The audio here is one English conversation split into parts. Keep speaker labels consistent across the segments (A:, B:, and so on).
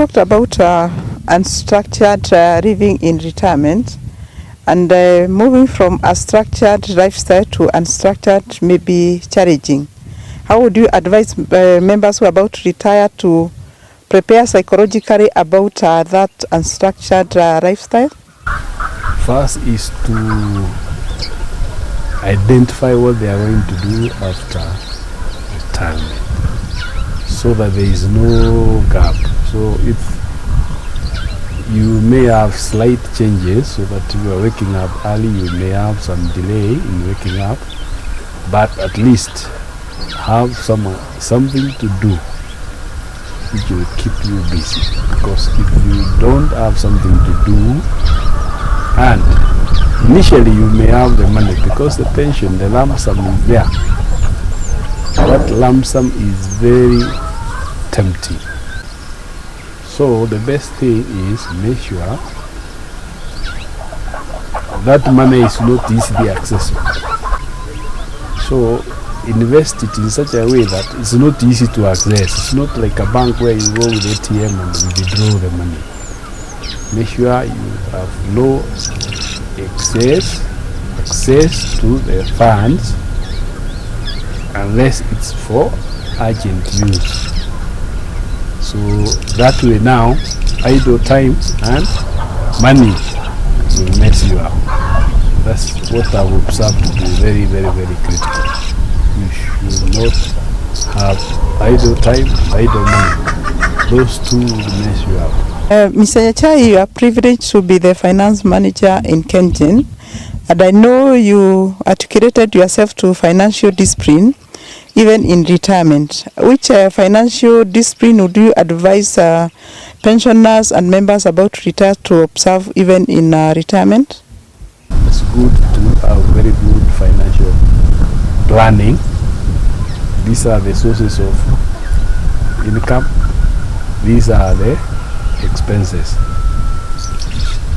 A: talked about unstructured living in retirement, and moving from a structured lifestyle to unstructured may be challenging. How would you advise members who are about to retire to prepare psychologically about that unstructured lifestyle?
B: First is to identify what they are going to do after retirement, so that there is no gap. So if you may have slight changes, so that you are waking up early, you may have some delay in waking up, but at least have something to do which will keep you busy. Because if you don't have something to do, and initially you may have the money, because the pension, the lump sum is there, that lump sum is very tempting. So the best thing is make sure that money is not easily accessible. So invest it in such a way that it's not easy to access. It's not like a bank where you go with ATM and withdraw the money. Make sure you have low access to the funds, unless it's for urgent use. So that way now, idle time and money will mess you up. That's what I would observe to be very, very, very critical. You should not have idle time, idle money. Those two will mess you up.
A: Mr. Nyachae, you are privileged to be the finance manager in Kengen, and I know you articulated yourself to financial discipline even in retirement. Which financial discipline would you advise pensioners and members about to retire to observe even in retirement?
B: It's good to have very good financial planning. These are the sources of income. These are the expenses.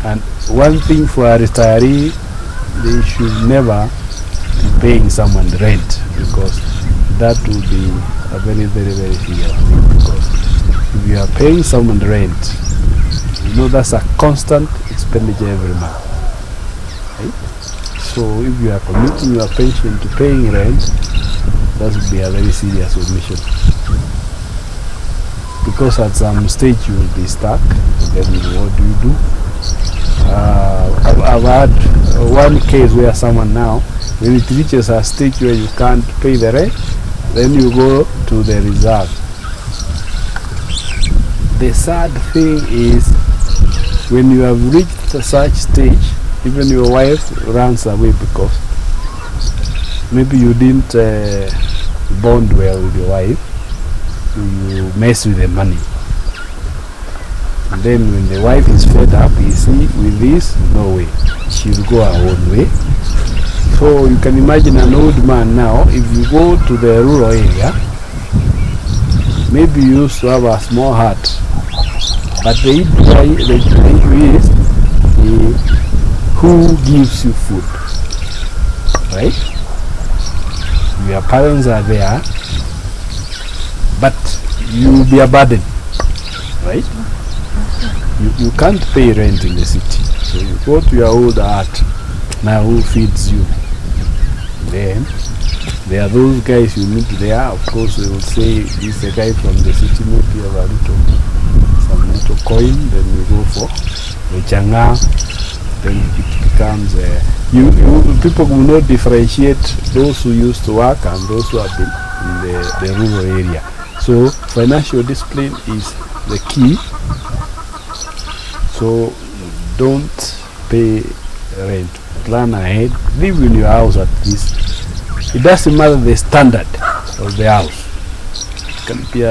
B: And one thing for a retiree, they should never be paying someone rent, because that will be a very, very, very serious thing. Because if you are paying someone rent, you know that's a constant expenditure every month. Right? So if you are committing your pension to paying rent, that would be a very serious omission. Because at some stage you will be stuck, and then what do you do? I've had one case where someone now, when it reaches a stage where you can't pay the rent, then you go to the reserve. The sad thing is, when you have reached such stage, even your wife runs away, because maybe you didn't bond well with your wife. You mess with the money, and then when the wife is fed up, you see, with this, no way, she'll go her own way. So you can imagine an old man now, if you go to the rural area, maybe you used to have a small hut, but the issue is who gives you food, right? Your parents are there, but you will be a burden, right? You can't pay rent in the city, so you go to your old hut. Now who feeds you? Then there are those guys you meet there. Of course they will say, this is a guy from the city, maybe have a some little coin, then you go for the changa, then it becomes people will not differentiate those who used to work and those who have been in the rural area. So financial discipline is the key. So don't pay rent. Plan ahead. Live in your house at least. It doesn't matter the standard of the house. It can be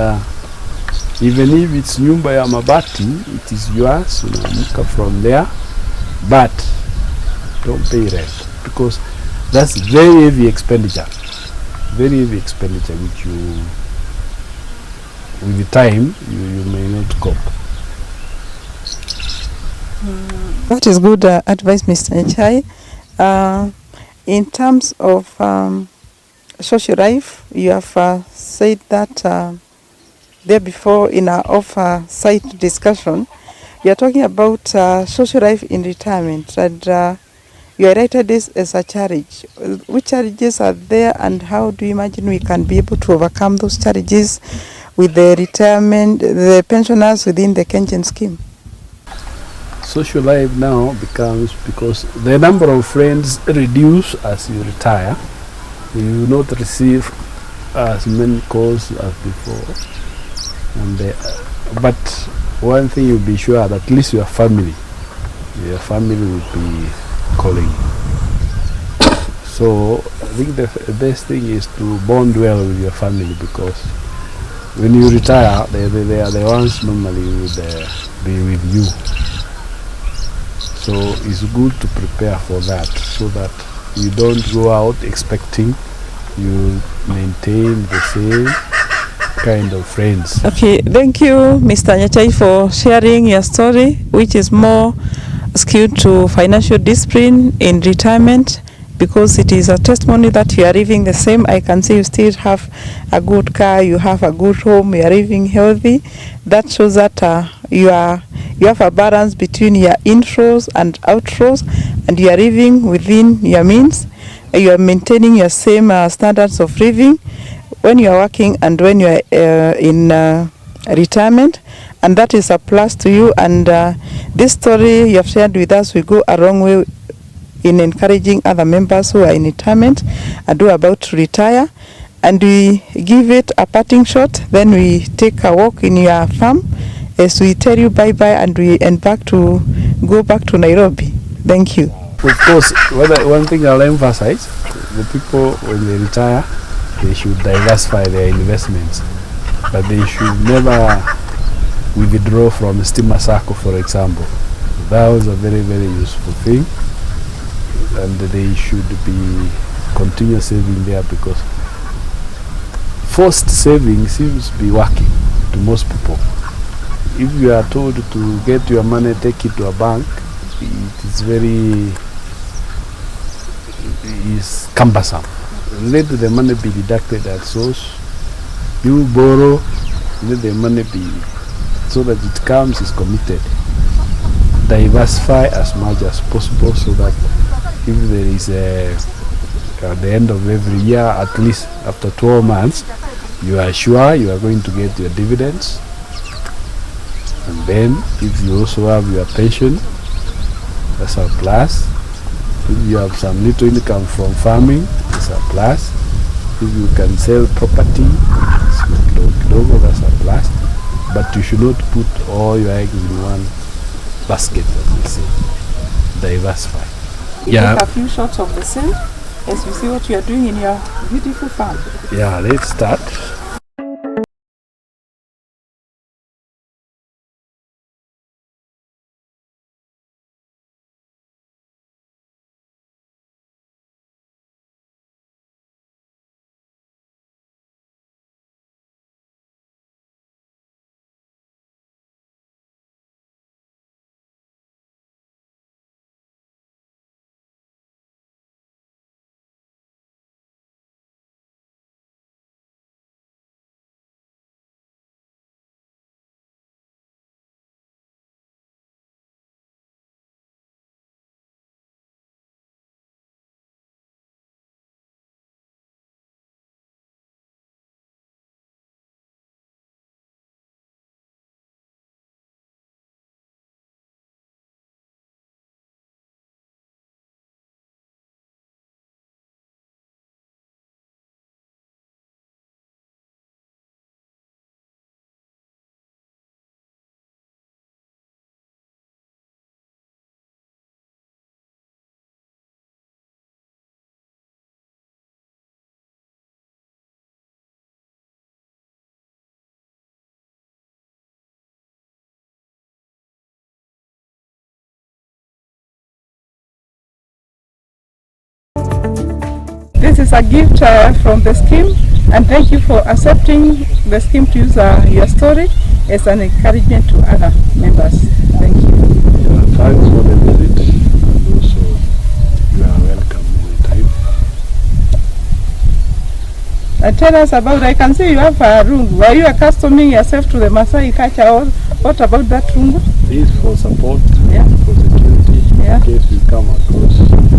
B: even if it's nyumba ya mabati, it is yours. Unaamka from there, but don't pay rent, because that's very heavy expenditure. Very heavy expenditure, which you, with the time, you may not cope.
A: That is good advice, Mr. Nyachae. In terms of social life, you have said that there before in our off-site discussion, you are talking about social life in retirement, and you highlighted this as a challenge. Which challenges are there, and how do you imagine we can be able to overcome those challenges with the retirement, the pensioners within the Kengen scheme?
B: Social life now becomes, because the number of friends reduce as you retire, you will not receive as many calls as before. And but one thing you'll be sure that at least your family will be calling. So I think the best thing is to bond well with your family, because when you retire, they are the ones normally would be with you. So it's good to prepare for that, so that you don't go out expecting you maintain the same kind of friends.
A: Okay, thank you, Mr. Nyachae, for sharing your story, which is more skewed to financial discipline in retirement, because it is a testimony that you are living the same. I can see you still have a good car, you have a good home, you are living healthy. That shows that you have a balance between your inflows and outflows, and you are living within your means. You are maintaining your same standards of living when you are working and when you are in retirement, and that is a plus to you. And this story you have shared with us will go a long way in encouraging other members who are in retirement and who are about to retire. And we give it a parting shot, then we take a walk in your farm as we tell you bye-bye, and we go back to Nairobi. Thank you.
B: Of course, one thing I'll emphasize, the people when they retire, they should diversify their investments, but they should never withdraw from Stima Sacco, for example. That was a very, very useful thing, and they should be continue saving there, because forced saving seems to be working to most people. If you are told to get your money, take it to a bank, it is very cumbersome. Let the money be deducted at source. You borrow, let the money be, so that it comes is committed. Diversify as much as possible, so that if there is at the end of every year, at least after 12 months, you are sure you are going to get your dividends. And then if you also have your pension, that's a plus. If you have some little income from farming, it's a plus. If you can sell property, that's a plus. But you should not put all your eggs in one basket, as we say. Diversify.
A: Take a few shots of the sun as you see what you are doing in your beautiful farm.
B: Yeah, let's start.
A: This is a gift from the scheme, and thank you for accepting the scheme to use your story as an encouragement to other members. Thank you.
B: Thanks for the visit, and also you are welcome anytime.
A: Tell us about, I can see you have a rungu. Were you accustoming yourself to the Maasai culture, or what about that rungu?
B: This for support,
A: Yeah.
B: for security,
A: Yeah.
B: in case we come across